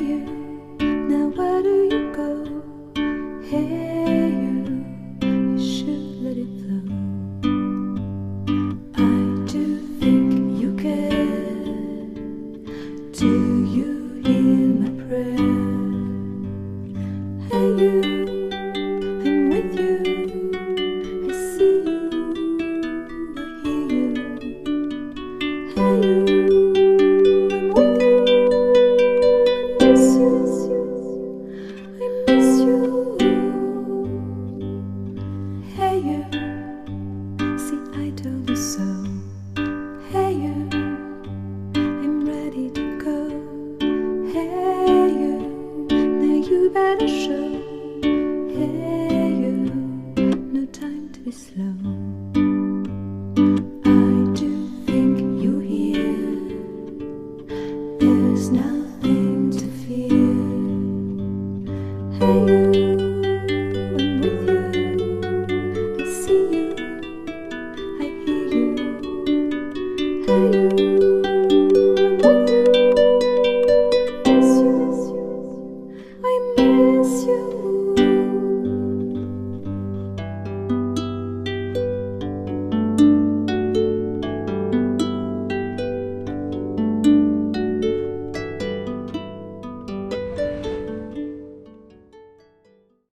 you, now where do you go? Hey you should let it flow. I do think you care. Do you hear my prayer? Hey you, I'm with you. I see you, I hear you. Hey you, I'm with you. I miss you, I miss you. Hey you, see I told you so. Hey you, I'm ready to go. Hey you, now you better show. Hey you, no time to be slow. I do think you hear. There's nothing to fear. Hey you, I'm with you. I see you, I hear you. Hey you, I'm with you. I miss you, I miss you.